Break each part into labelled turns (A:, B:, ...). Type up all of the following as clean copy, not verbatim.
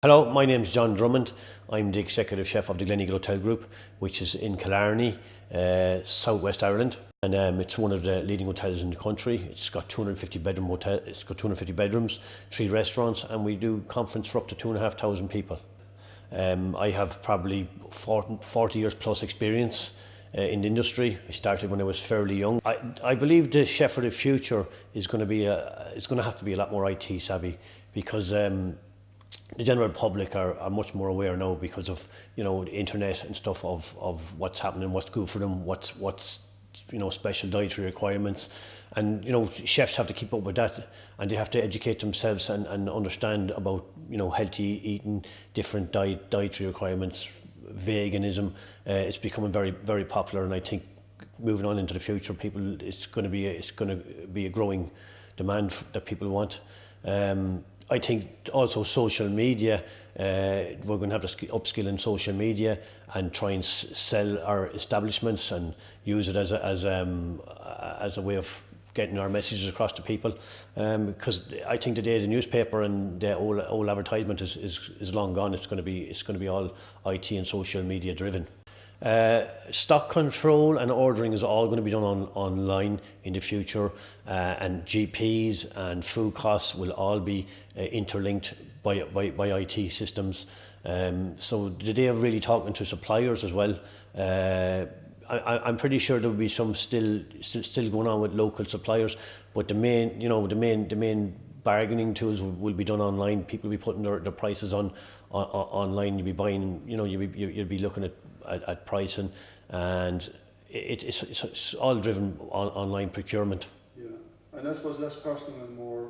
A: Hello, my name is John Drummond. I'm the Executive Chef of the Gleneagle Hotel Group, which is in Killarney, South West Ireland. And it's one of the leading hotels in the country. It's got 250 bedroom hotel. It's got 250 bedrooms, 3 restaurants, and we do conference for up to 2,500 people. I have probably 40 years plus experience in the industry. I started when I was fairly young. I believe the chef of the future is going to be it's going to have to be a lot more IT savvy, because the general public are much more aware now because of the internet and stuff of what's happening, what's good for them, what's special dietary requirements, and chefs have to keep up with that, and they have to educate themselves and understand about healthy eating, different dietary requirements, veganism. It's becoming very, very popular, and I think moving on into the future, it's going to be a growing demand that people want. I think also social media, we're going to have to upskill in social media and try and sell our establishments and use it as a way of getting our messages across to people. Because I think today the newspaper and the old advertisement is long gone. It's going to be all IT and social media driven. Stock control and ordering is all going to be done online in the future, and GPs and food costs will all be interlinked by IT systems. So the day of really talking to suppliers as well, I'm pretty sure there will be some still going on with local suppliers, but the main bargaining tools will be done online. People will be putting their prices on online. You'll be buying, you'll be looking at pricing, and it's all driven on online procurement.
B: Yeah, and I suppose less personal and more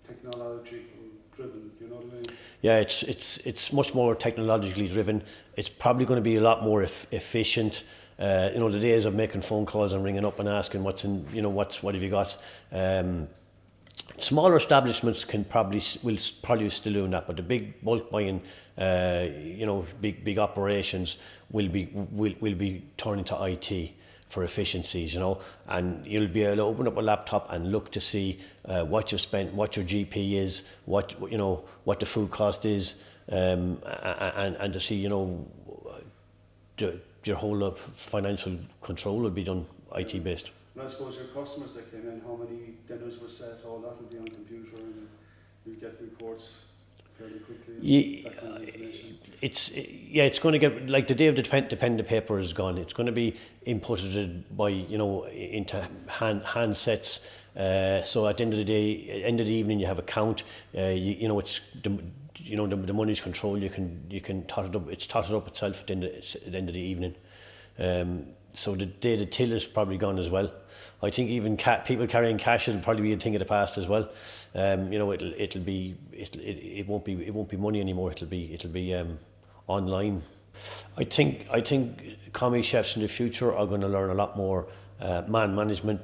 B: technological driven. You know what I mean?
A: Yeah, it's much more technologically driven. It's probably going to be a lot more efficient. The days of making phone calls and ringing up and asking what have you got. Smaller establishments will probably still doing that, but the big bulk buying, big operations will be turning to IT for efficiencies, and you'll be able to open up a laptop and look to see what you've spent, what your GP is, what the food cost is, and to see your whole financial control will be done IT based.
B: And I suppose your customers that came in, how many dinners were set, all that will be on computer, and you get reports fairly quickly.
A: It's going to get, like, the day of the pen to paper is gone. It's going to be inputted by into handsets. So at the end of the day, end of the evening, you have a count. It's the money's controlled. You can tot it up. It's totted up itself at the end of the evening. So the day the till is probably gone as well. I think even people carrying cash will probably be a thing of the past as well. It won't be money anymore. It'll be online. I think commis chefs in the future are going to learn a lot more man management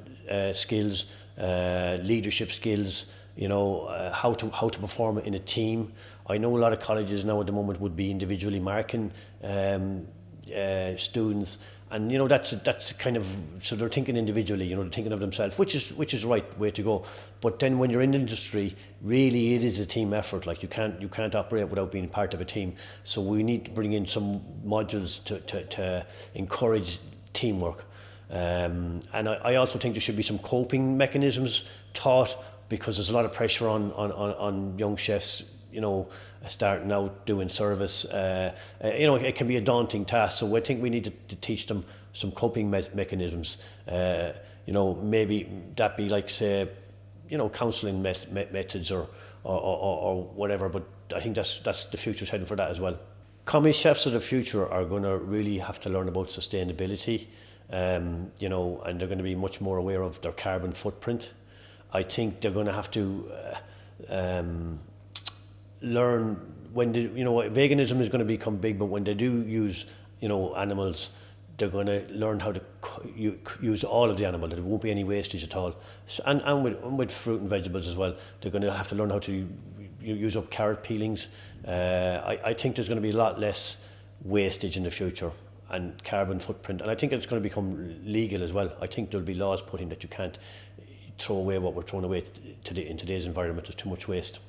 A: skills, leadership skills. How to perform in a team. I know a lot of colleges now at the moment would be individually marking students, and that's kind of, so they're thinking individually, they're thinking of themselves, which is the right way to go. But then when you're in the industry, really it is a team effort. Like, you can't operate without being part of a team. So we need to bring in some modules to encourage teamwork. And I also think there should be some coping mechanisms taught, because there's a lot of pressure on young chefs, starting out doing service. It can be a daunting task. So I think we need to teach them some coping mechanisms. Maybe that be like, say, counselling methods or whatever. But I think that's the future's heading for that as well. Commis chefs of the future are going to really have to learn about sustainability, and they're going to be much more aware of their carbon footprint. I think they're going to have to learn when veganism is going to become big, but when they do use animals, they're going to learn how to use all of the animal. There won't be any wastage at all. So, and with fruit and vegetables as well, they're going to have to learn how to use up carrot peelings. I think there's going to be a lot less wastage in the future and carbon footprint, and I think it's going to become legal as well. I think there'll be laws put in that you can't throw away what we're throwing away in today's environment. There's too much waste.